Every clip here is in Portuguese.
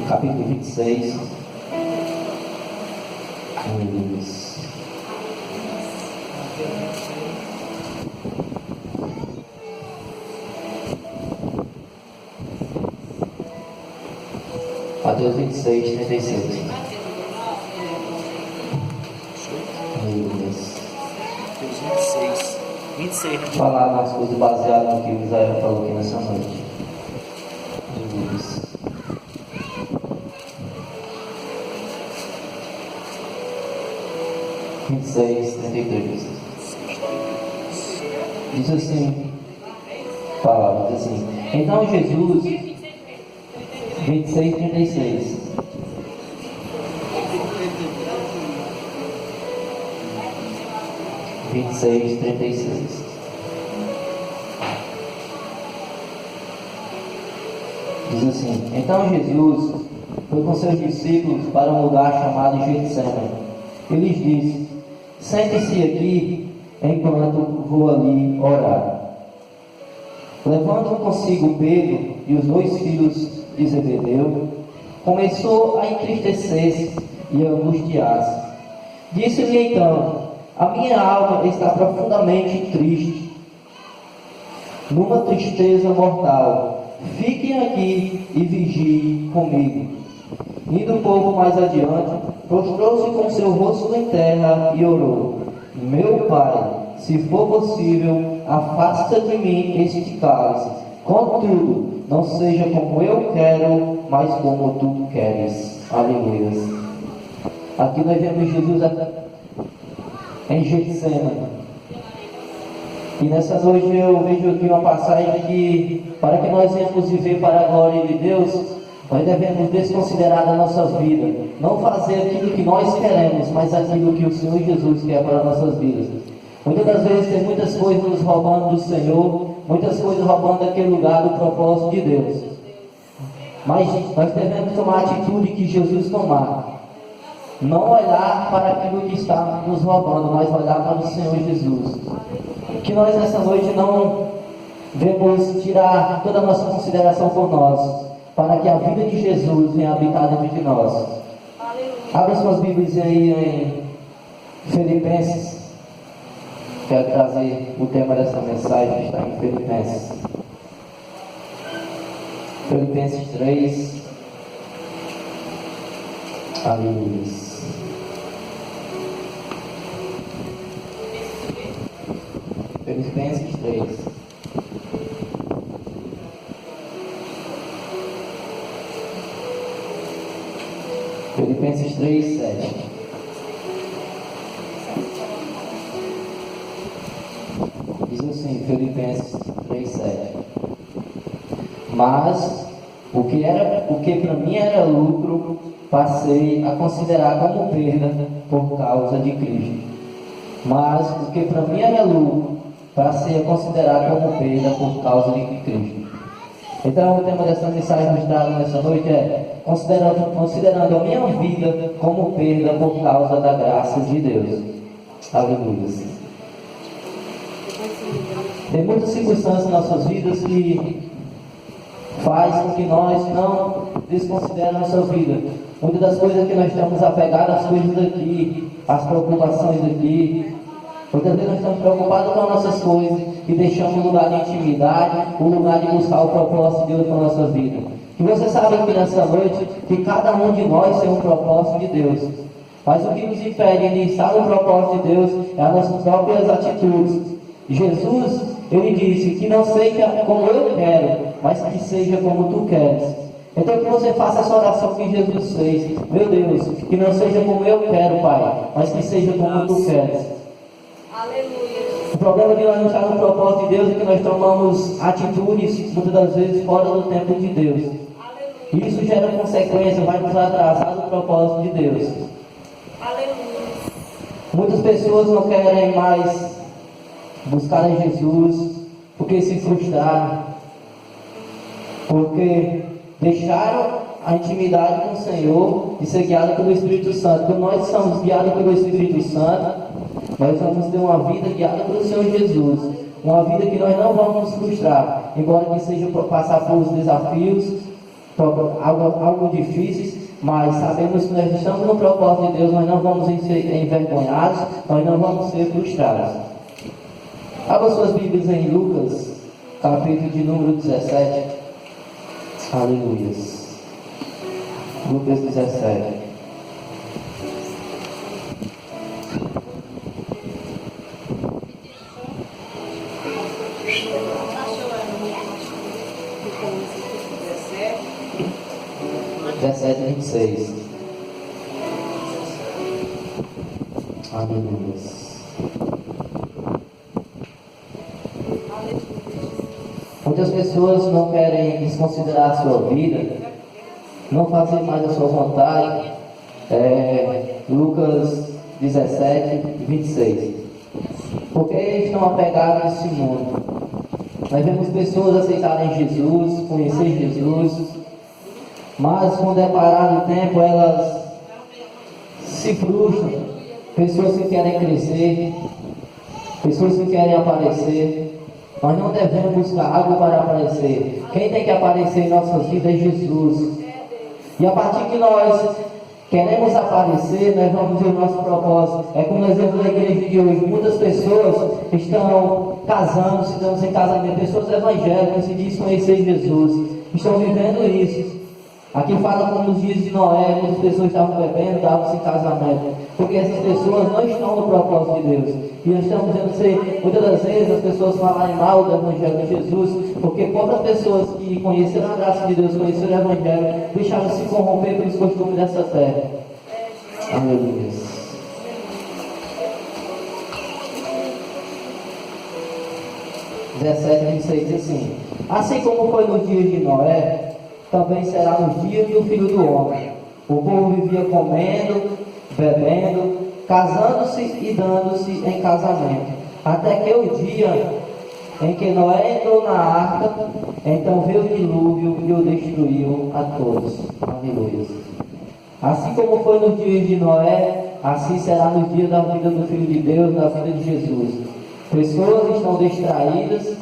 capítulo 26. Mateus 26, 36. Mateus 26, né? Falar umas coisas baseadas no que o Israel falou aqui nessa noite. Jesus. Diz assim, palavra, diz assim: então Jesus, 26, 36. Diz assim: então Jesus foi com seus discípulos para um lugar chamado Getsemane. Ele lhes disse: sente-se aqui enquanto vou ali orar. Levando consigo Pedro e os 2 filhos de Zebedeu, começou a entristecer-se e a angustiar-se. Disse-lhe então: a minha alma está profundamente triste, numa tristeza mortal. Fiquem aqui e vigiem comigo. Indo um pouco mais adiante, prostrou-se com seu rosto em terra e orou: meu Pai, se for possível, afasta de mim este cálice. Contudo, não seja como eu quero, mas como tu queres. Aleluia. Aqui nós vemos Jesus em Getsemane. E nessa noite eu vejo aqui uma passagem que, para que nós venhamos viver para a glória de Deus, nós devemos desconsiderar a nossa vida, não fazer aquilo que nós queremos, mas aquilo que o Senhor Jesus quer para as nossas vidas. Muitas das vezes tem muitas coisas nos roubando do Senhor, muitas coisas roubando daquele lugar do propósito de Deus. Mas nós devemos tomar a atitude que Jesus tomar. Não olhar para aquilo que está nos roubando, mas olhar para o Senhor Jesus. Que nós nessa noite não devemos tirar toda a nossa consideração por nós, para que a vida de Jesus venha habitar dentro de nós. Abra suas Bíblias aí em Filipenses. Quero trazer o tema dessa mensagem que está em Filipenses. Filipenses 3. Aleluia. Filipenses 3. Filipenses 3, 7. Diz assim, Filipenses 3, 7. Mas o que para mim era lucro, passei a considerar como perda por causa de Cristo. Mas o que para mim era lucro, passei a considerar como perda por causa de Cristo. Então o tema dessa mensagem mostrada nessa noite é considerando a minha vida como perda por causa da graça de Deus. Aleluia. Tem muitas circunstâncias em nossas vidas que faz com que nós não desconsideremos a nossa vida. Muitas das coisas que nós estamos apegados, as coisas daqui, as preocupações daqui. Muitas vezes nós estamos preocupados com as nossas coisas e deixamos o lugar de intimidade, o lugar de buscar o propósito de Deus para a nossa vida. E você sabe que nessa noite, que cada um de nós tem um propósito de Deus. Mas o que nos impede de estar no propósito de Deus é as nossas próprias atitudes. Jesus, ele disse que não seja como eu quero, mas que seja como tu queres. Então que você faça essa oração que Jesus fez. Meu Deus, que não seja como eu quero, Pai, mas que seja como tu queres. Aleluia. O problema de nós não estar no propósito de Deus é que nós tomamos atitudes, muitas das vezes, fora do tempo de Deus. Aleluia. E isso gera consequência, vai nos atrasar do propósito de Deus. Aleluia. Muitas pessoas não querem mais buscar em Jesus porque se frustraram, porque deixaram a intimidade com o Senhor e ser guiados pelo Espírito Santo. Quando nós somos guiados pelo Espírito Santo, nós vamos ter uma vida guiada pelo Senhor Jesus, uma vida que nós não vamos nos frustrar, embora que seja para passar por desafios, algo difíceis, mas sabemos que nós estamos no propósito de Deus, nós não vamos ser envergonhados, nós não vamos ser frustrados. Abra suas Bíblias em Lucas, capítulo de número 17. Aleluia. Lucas 17. Versículo 26. Aleluia. Muitas pessoas não querem desconsiderar a sua vida, não fazer mais a sua vontade. Lucas 17, 26. Porque estão apegados a esse mundo. Nós vemos pessoas aceitarem Jesus, conhecer Jesus, mas com o deparar do tempo elas se frustram. Pessoas que querem crescer, pessoas que querem aparecer. Nós não devemos buscar algo para aparecer. Quem tem que aparecer em nossas vidas é Jesus. E a partir que nós queremos aparecer, nós vamos ver o nosso propósito. É como nós vemos na igreja de hoje. Muitas pessoas estão casando-se, estão sem casamento. Pessoas evangélicas que dizem conhecer Jesus. Estão vivendo isso. Aqui fala como nos dias de Noé, quando as pessoas estavam bebendo, estavam sem casamento. Porque essas pessoas não estão no propósito de Deus. E nós estamos dizendo muitas das vezes as pessoas falarem mal do Evangelho de Jesus, porque poucas pessoas que conheceram a graça de Deus, conheceram o Evangelho, deixaram se corromper pelos costumes dessa terra. Aleluia. (17, 26) diz assim: assim como foi nos dias de Noé, também será nos dias do Filho do Homem. O povo vivia comendo, bebendo, casando-se e dando-se em casamento, até que o dia em que Noé entrou na arca, então veio o dilúvio e o destruiu a todos. Aleluia. Assim como foi nos dias de Noé, assim será nos dias da vida do Filho de Deus, da vida de Jesus. Pessoas estão distraídas,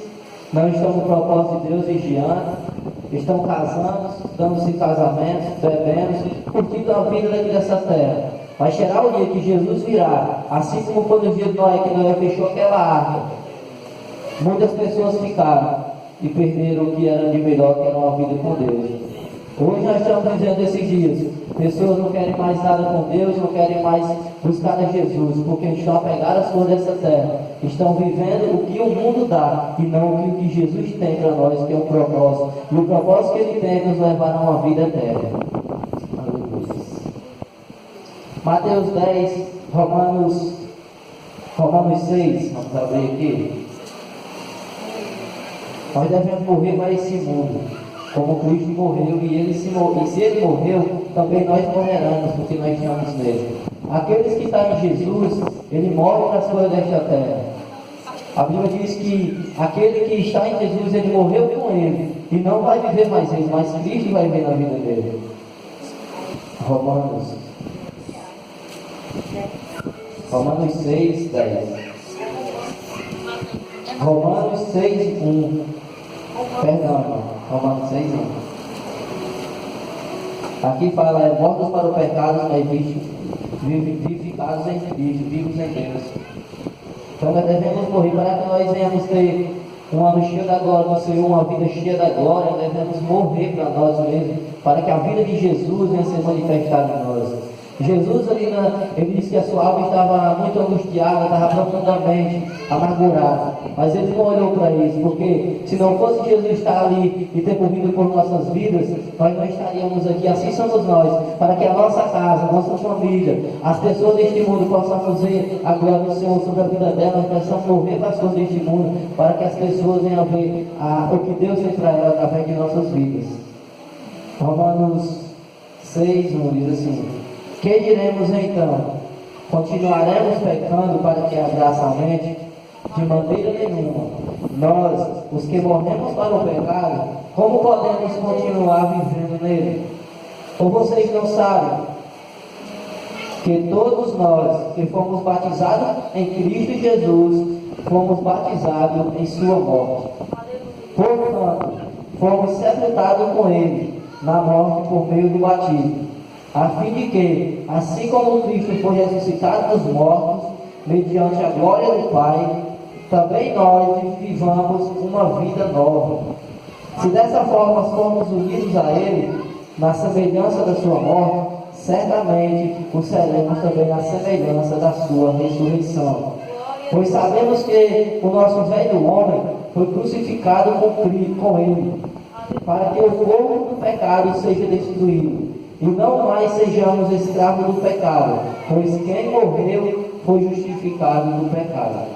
não estão no propósito de Deus vigiando, estão casando, dando-se casamento, bebendo, curtindo a vida daqui dessa terra. Mas será o dia que Jesus virá, assim como foi no dia de Noé, que Noé fechou aquela arca. Muitas pessoas ficaram e perderam o que era de melhor, que era uma vida com Deus. Hoje nós estamos vivendo esses dias. Pessoas não querem mais nada com Deus, não querem mais buscar a Jesus, porque estão apegadas às coisas dessa terra. Estão vivendo o que o mundo dá e não o que Jesus tem para nós, que é um propósito. E o propósito que Ele tem é nos levar a uma vida eterna. Aleluia. Mateus 10, Romanos 6, vamos abrir aqui. Nós devemos morrer para esse mundo, como Cristo morreu, e se Ele morreu, também nós morreremos, porque nós estamos nele. Aqueles que estão em Jesus, Ele morre para as coisas desta terra. A Bíblia diz que aquele que está em Jesus, Ele morreu com Ele, e não vai viver mais Ele, mas Cristo vai viver na vida dele. Romanos 6, 10. Romanos 6, 1. Perdão, Romanos 6, 1. Aqui fala, mortos para o pecado, mas vivificados em Cristo, vivos em Deus. Então nós devemos morrer para que nós venhamos ter um ano cheio da glória do Senhor, uma vida cheia da glória. Nós devemos morrer para nós mesmos, para que a vida de Jesus venha ser manifestada em nós. Jesus ali, ele disse que a sua alma estava muito angustiada, estava profundamente amargurada, mas ele não olhou para isso, porque se não fosse Jesus estar ali e ter morrido por nossas vidas, nós não estaríamos aqui. Assim somos nós, para que a nossa casa, a nossa família, as pessoas deste mundo possam ver a glória do Senhor sobre a vida delas. Nós precisamos morrer para as coisas deste mundo, para que as pessoas venham ver o que Deus fez para elas através de nossas vidas. Romanos 6, 1 diz assim: que diremos então? Continuaremos pecando para que a graça aumente? De maneira nenhuma. Nós, os que morremos para o pecado, como podemos continuar vivendo nele? Ou vocês não sabem que todos nós que fomos batizados em Cristo Jesus, fomos batizados em sua morte? Portanto, fomos sepultados com Ele na morte por meio do batismo, a fim de que, assim como Cristo foi ressuscitado dos mortos, mediante a glória do Pai, também nós vivamos uma vida nova. Se dessa forma formos unidos a Ele, na semelhança da sua morte, certamente o seremos também na semelhança da sua ressurreição. Pois sabemos que o nosso velho homem foi crucificado com Ele, para que o corpo do pecado seja destruído, e não mais sejamos escravos do pecado, pois quem morreu foi justificado do pecado.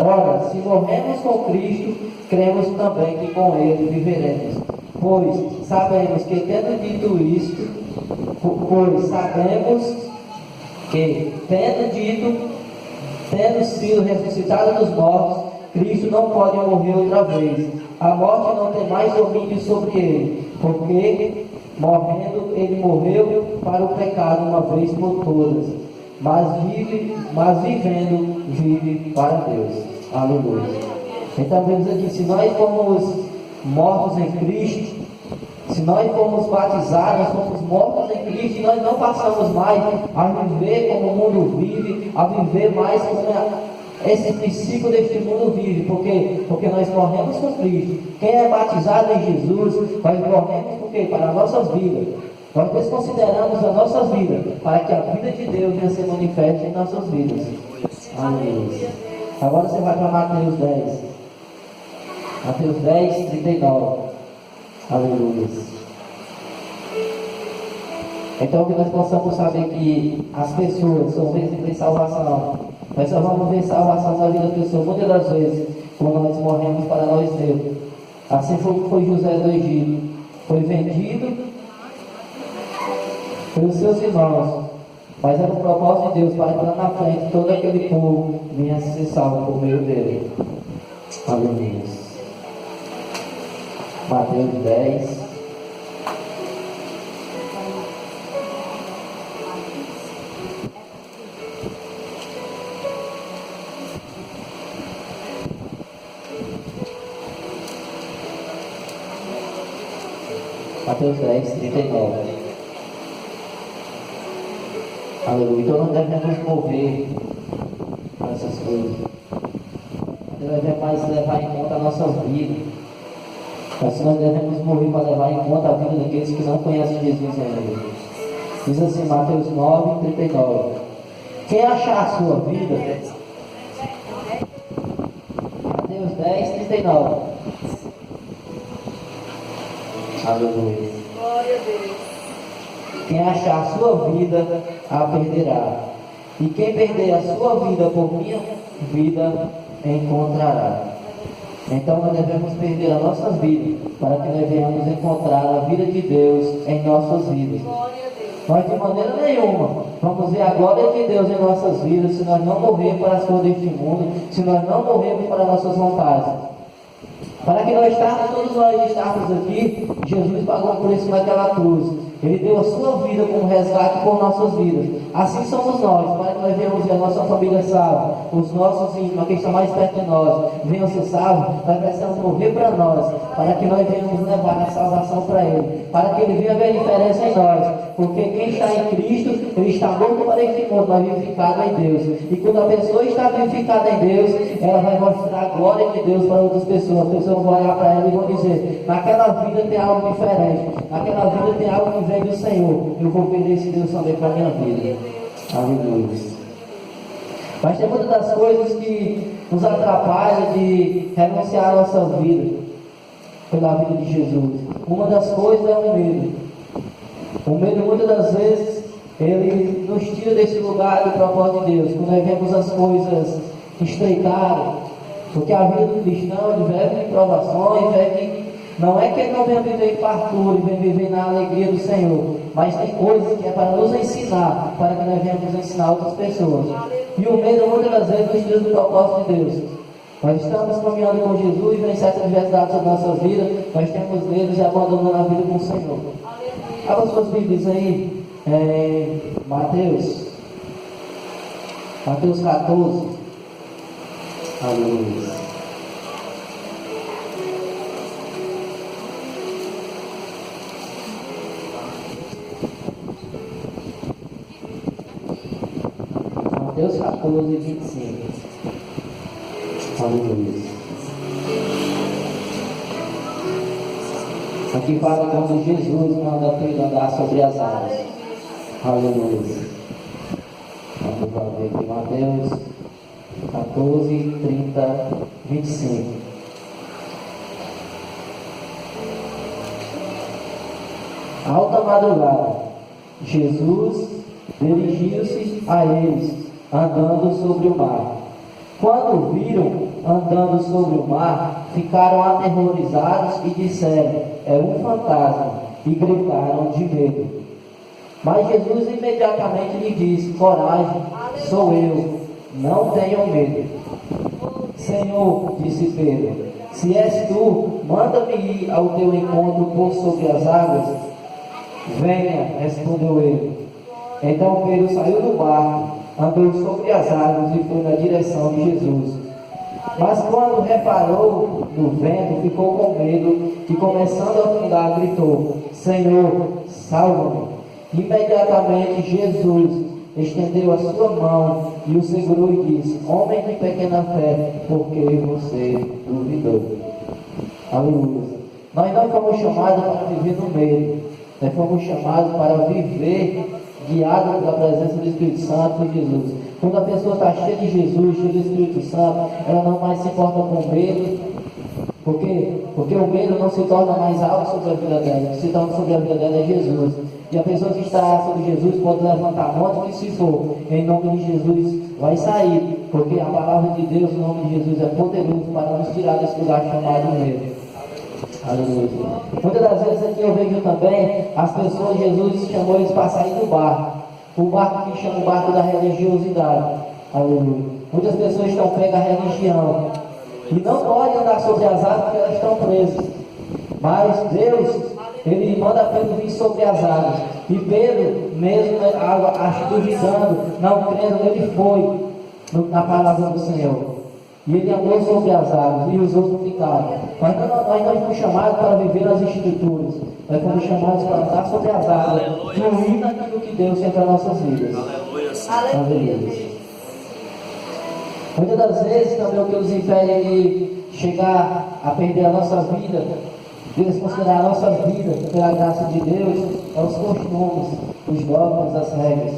Ora, se morremos com Cristo, cremos também que com Ele viveremos. Pois sabemos que, tendo sido ressuscitado dos mortos, Cristo não pode morrer outra vez. A morte não tem mais domínio sobre ele, porque, morrendo, ele morreu para o pecado uma vez por todas, mas vivendo, vive para Deus. Aleluia. Então vemos aqui, se nós formos mortos em Cristo, se nós formos batizados, nós fomos mortos em Cristo, e nós não passamos mais a viver como o mundo vive, a viver mais como esse princípio deste mundo vive, porque nós morremos com Cristo. Quem é batizado em Jesus, nós morremos porque para as nossas vidas. Nós desconsideramos as nossas vidas, para que a vida de Deus venha ser manifesta em nossas vidas. Aleluia. Agora você vai para Mateus 10. Mateus 10, 39. Aleluia. Então que nós possamos saber que as pessoas só veem salvação. Nós só vamos ver salvação na vida das pessoas muitas das vezes quando nós morremos para nós mesmos. Assim foi José do Egito. Foi vendido pelos seus irmãos, mas era o propósito de Deus para que lá na frente todo aquele povo vinha ser salvo por meio dele. Aleluia. Mateus 10. Mateus 10, 39. Aleluia. Então não devemos mover para essas coisas. Não devemos mais levar em conta a nossa vida. Mas nós devemos morrer para levar em conta a vida daqueles que não conhecem Jesus ainda. Diz assim, Mateus 9, 39. Quem achar a sua vida, Mateus 10, 39. Aleluia. Glória a Deus. Quem achar a sua vida, a perderá. E quem perder a sua vida por minha vida, encontrará. Então nós devemos perder as nossas vidas, para que nós venhamos encontrar a vida de Deus em nossas vidas. Nós de maneira nenhuma vamos ver a glória de Deus em nossas vidas, se nós não morrermos para as coisas deste mundo, se nós não morrermos para nossas vontades. Para que todos nós estarmos aqui, Jesus pagou por isso naquela cruz. Ele deu a sua vida como resgate por nossas vidas. Assim somos nós, para que nós venhamos ver a nossa família salva, os nossos íntimos, que estão mais perto de nós, venham ser salvos. Nós precisamos morrer para nós, para que nós venhamos levar a salvação para Ele, para que Ele venha ver a diferença em nós. Porque quem está em Cristo, ele está morto para este mundo, mas vivificado em Deus. E quando a pessoa está vivificada em Deus, ela vai mostrar a glória de Deus para outras pessoas. As pessoas vão olhar para ela e vão dizer: naquela vida tem algo diferente, naquela vida tem algo que vem do Senhor. Eu vou pedir esse Deus também para a minha vida. Aleluia. Mas tem muitas das coisas que nos atrapalham de renunciar à nossa vida pela vida de Jesus. Uma das coisas é o medo. O medo, muitas das vezes, ele nos tira desse lugar do propósito de Deus. Quando nós vemos as coisas estreitarem, porque a vida do cristão, ele vive em provações, não é que ele não venha viver em fartura e venha viver na alegria do Senhor, mas tem coisas que é para nos ensinar, para que nós venhamos ensinar outras pessoas. E o medo, muitas das vezes, nos tira do propósito de Deus. Nós estamos caminhando com Jesus, vem certas adversidades da nossa vida, nós temos medo e abandonando a vida com o Senhor. Abra suas Bíblias aí, Mateus 14. Aleluia. Mateus 14, 25. Aleluia. Aqui fala quando Jesus manda Pedro andar sobre as águas. Aleluia. Vamos ver aqui, Mateus 14, 30, 25. Alta madrugada, Jesus dirigiu-se a eles, andando sobre o mar. Quando viram andando sobre o mar, ficaram aterrorizados e disseram: é um fantasma, e gritaram de medo. Mas Jesus imediatamente lhe disse: coragem, sou eu, não tenham medo. Senhor, disse Pedro, se és tu, manda-me ir ao teu encontro por sobre as águas. Venha, respondeu ele. Então Pedro saiu do barco, andou sobre as águas e foi na direção de Jesus. Mas quando reparou no vento, ficou com medo e, começando a afundar, gritou: Senhor, salva-me. Imediatamente Jesus estendeu a sua mão e o segurou e disse: homem de pequena fé, por que você duvidou? Aleluia. Nós não fomos chamados para viver no medo, nós fomos chamados para viver guiados pela presença do Espírito Santo de Jesus. Quando a pessoa está cheia de Jesus, cheia do Espírito Santo, ela não mais se importa com medo. Por quê? Porque o medo não se torna mais algo sobre a vida dela. O que se torna sobre a vida dela é Jesus. E a pessoa que está sobre Jesus pode levantar a mão que se for. Em nome de Jesus vai sair. Porque a palavra de Deus, em nome de Jesus, é poderoso para nos tirar desse lugar chamado medo. Aleluia. Muitas das vezes aqui eu vejo também as pessoas, Jesus chamou eles para sair do barco. O barco que chama o barco da religiosidade. Aleluia. Muitas pessoas estão pregas à religião e não podem andar sobre as águas porque elas estão presas. Mas Deus, Ele manda Pedro vir sobre as águas. E Pedro, mesmo duvidando, não crendo, ele foi na palavra do Senhor. E ele andou sobre as águas e os outros ficaram. Mas nós não fomos chamados para viver as escrituras. Nós fomos chamados para andar sobre as águas, fluir naquilo que Deus tem para nossas vidas. Aleluia. Muitas das vezes também o que nos impede de chegar a perder a nossa vida, desconsiderar a nossa vida pela graça de Deus, é os costumes, os dogmas, as regras.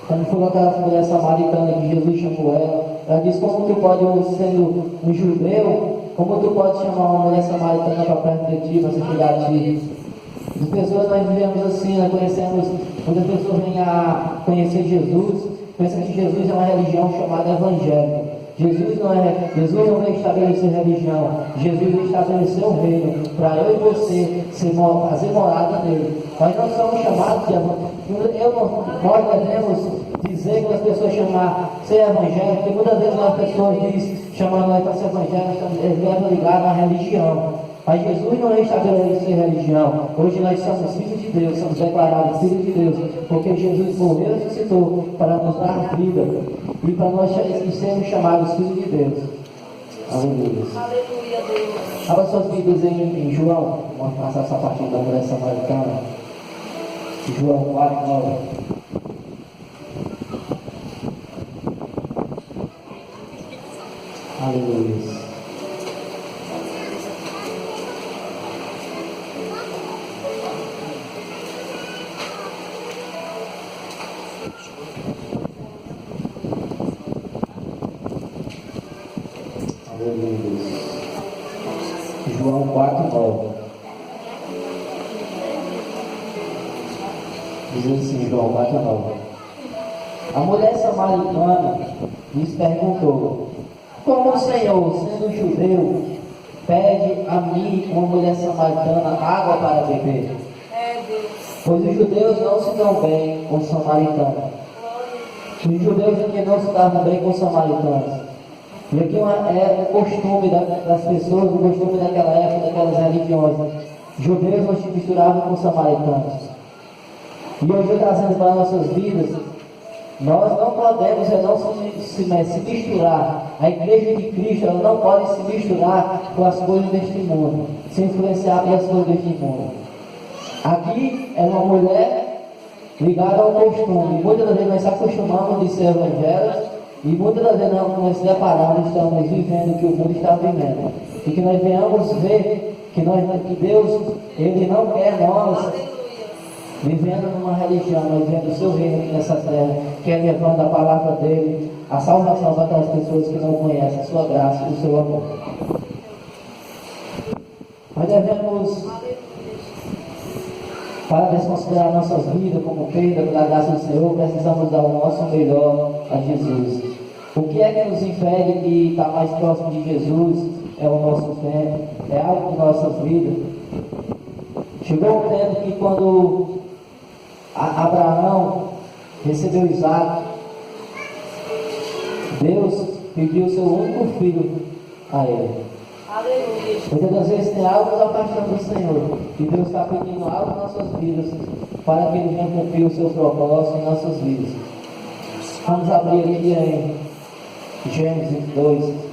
Como foi aquela mulher samaritana que Jesus chamou ela disse: como tu pode, sendo um judeu, como tu pode chamar uma mulher samaritana para perto de ti, para se chegar a ti? As pessoas, nós vivemos assim, nós conhecemos, quando as pessoas vêm a conhecer Jesus, pensam que Jesus é uma religião chamada Evangelho. Jesus não veio estabelecer religião, Jesus veio estabelecer um reino, para eu e você fazer morada nele. Nós não somos chamados de evangelho. Nós devemos dizer que as pessoas chamar ser evangelho, porque muitas vezes as pessoas dizem, chamando nós para ser evangelho, eles levam ligado à religião. Mas Jesus não estabeleceu religião. Hoje nós somos filhos de Deus, somos declarados filhos de Deus, porque Jesus morreu e ressuscitou para nos dar vida e para nós sermos chamados filhos de Deus. Aleluia. Aleluia, Deus. Abra suas Bíblias em João. Vamos passar essa parte da mulher samaritana. João 4, 9. Aleluia. João 4, 9. Diz assim, João 4, 9. A mulher samaritana lhes perguntou: como o Senhor, sendo judeu, pede a mim, uma mulher samaritana, água para beber? Pois os judeus não se dão bem com os samaritanos. Os judeus aqui não se davam bem com os samaritanos. E aqui é o costume das pessoas, o costume daquela época, daquelas religiões. Judeus não se misturavam com samaritanos. E hoje, trazendo para nossas vidas, nós não podemos se misturar. A igreja de Cristo, ela não pode se misturar com as coisas deste mundo, se influenciar pelas coisas deste mundo. Aqui é uma mulher ligada ao costume. Muitas das vezes nós se acostumamos de ser evangélicos, E muitas das vezes nós nos deparamos, estamos vivendo o que o mundo está vivendo. E que nós venhamos ver que Deus, Ele não quer nós vivendo numa religião, mas vivendo o seu reino aqui nessa terra, que é levando a palavra dele, a salvação para aquelas pessoas que não conhecem a sua graça e o seu amor. Nós devemos, para desconsiderar nossas vidas como perda pela graça do Senhor, precisamos dar o nosso melhor a Jesus. O que é que nos impede de estar mais próximo de Jesus? É o nosso tempo, é algo de nossas vidas. Chegou um tempo que quando Abraão recebeu Isaac, Deus pediu o seu único filho a ele. Aleluia. Muitas das vezes tem algo nos afastando do Senhor, e Deus está pedindo algo em nossas vidas para que Ele venha cumprir os seus propósitos em nossas vidas. Vamos abrir aqui em Gênesis 2.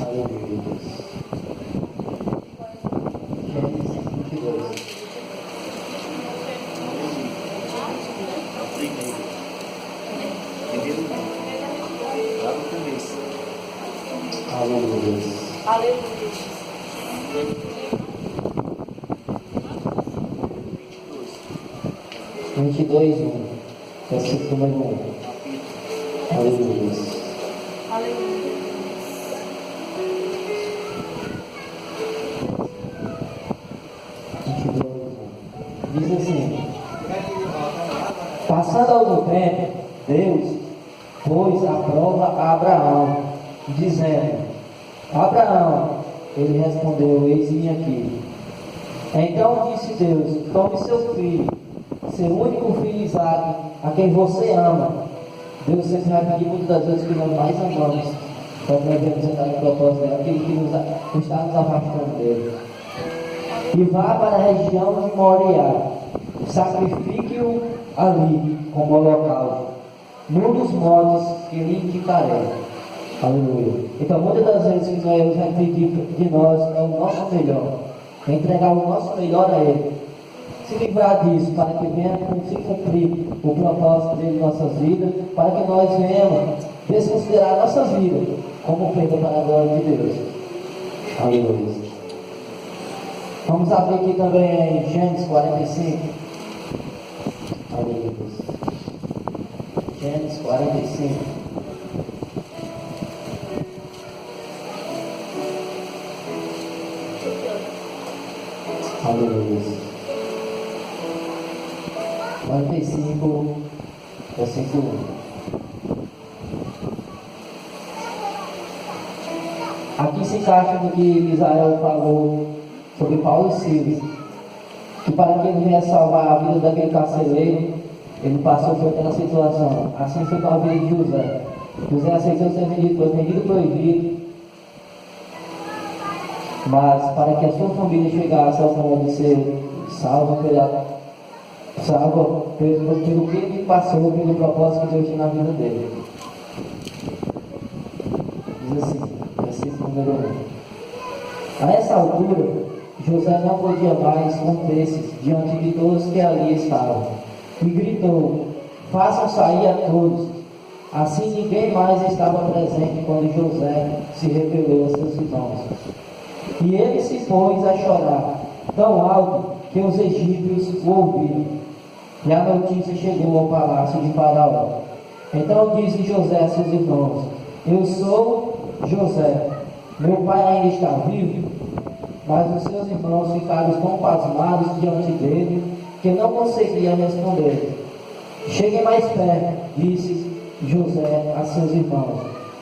Aleluia. Gênesis 22. Aleluia. Aleluia. 22:1. Versículo número 1. Aleluia. Aleluia. Diz assim: passando algum tempo, Deus pôs à prova a Abraão, dizendo: Abraão, ele respondeu: eis-me aqui. Então disse Deus: tome seu filho, seu único filho Isaque, a quem você ama. Deus sempre vai pedir muitas das vezes que nós mais amamos, para que nós devemos entrar no propósito dele, aquele que está nos afastando dele. E vá para a região de Moriá, sacrifique-o ali como holocausto, num dos montes que lhe indicarei. Aleluia. Então, muitas das vezes que Deus vai pedir de nós é o nosso melhor, é entregar o nosso melhor a Ele, se livrar disso, para que venha se cumprir o propósito dele em nossas vidas, para que nós venhamos desconsiderar a nossa vida como perda para a glória de Deus. Aleluia. Vamos abrir aqui também em Gênesis 45. Aleluia. Gênesis 45. Aleluia. 45, versículo 1. Aqui se encaixa no que Israel falou sobre Paulo e Silas, que para que ele venha salvar a vida daquele carcereiro, ele passou por aquela situação. Assim foi com a vida de José. José aceitou ser vendido, foi vendido proibido, mas para que a sua família chegasse ao ponto de ser salva pelo que ele passou, pelo propósito que Deus tinha na vida dele. Diz assim, versículo número 1. A essa altura, José não podia mais conter-se diante de todos que ali estavam, e gritou: façam sair a todos. Assim ninguém mais estava presente quando José se revelou a seus irmãos. E ele se pôs a chorar, tão alto que os egípcios o ouviram. E a notícia chegou ao palácio de Faraó. Então disse José a seus irmãos: eu sou José, meu pai ainda está vivo? Mas os seus irmãos ficaram tão pasmados diante dele que não conseguiam responder. Cheguem mais perto, disse José a seus irmãos.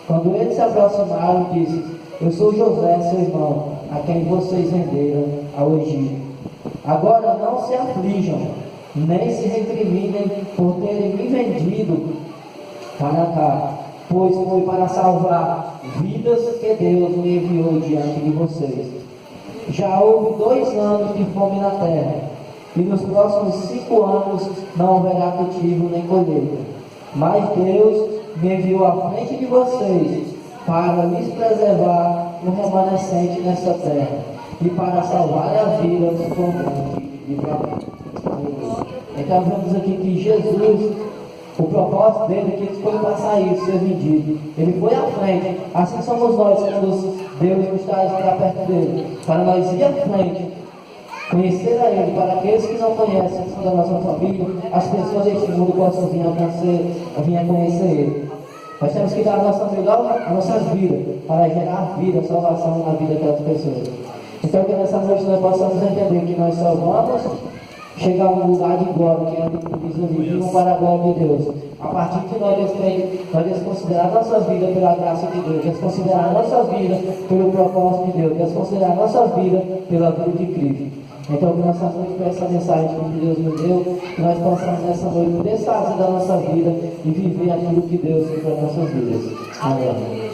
Quando eles se aproximaram, disse: eu sou José, seu irmão, a quem vocês venderam ao Egito. Agora não se aflijam, nem se recriminem por terem me vendido para cá, pois foi para salvar vidas que Deus me enviou diante de vocês. Já houve 2 anos de fome na terra, e nos próximos 5 anos não haverá cultivo nem colheita. Mas Deus me enviou à frente de vocês para lhes preservar o remanescente nesta terra e para salvar a vida somente de livramento. Então vemos aqui que Jesus, o propósito dele é que ele foi passar isso, ser vendido. Ele foi à frente. Assim somos nós, quando Deus nos traz para perto dele, para nós ir à frente, conhecer a Ele, para aqueles que não conhecem da nossa família, as pessoas deste mundo possam vir a conhecer Ele. Nós temos que dar a nossa melhor, as nossas vidas, para gerar vida, salvação na vida daquelas pessoas. Então que nessa noite nós possamos entender que nós só vamos chegar a um lugar de glória, que é ali, para a glória de Deus. A partir de nós desconsiderar nossas vidas pela graça de Deus, desconsiderar nossas vidas pelo propósito de Deus, desconsiderar nossas vidas pela vida de Cristo. Então, que nessa noite, com essa mensagem que Deus nos deu, que nós possamos nessa noite desfazer da nossa vida e viver aquilo que Deus tem para nossas vidas. Amém.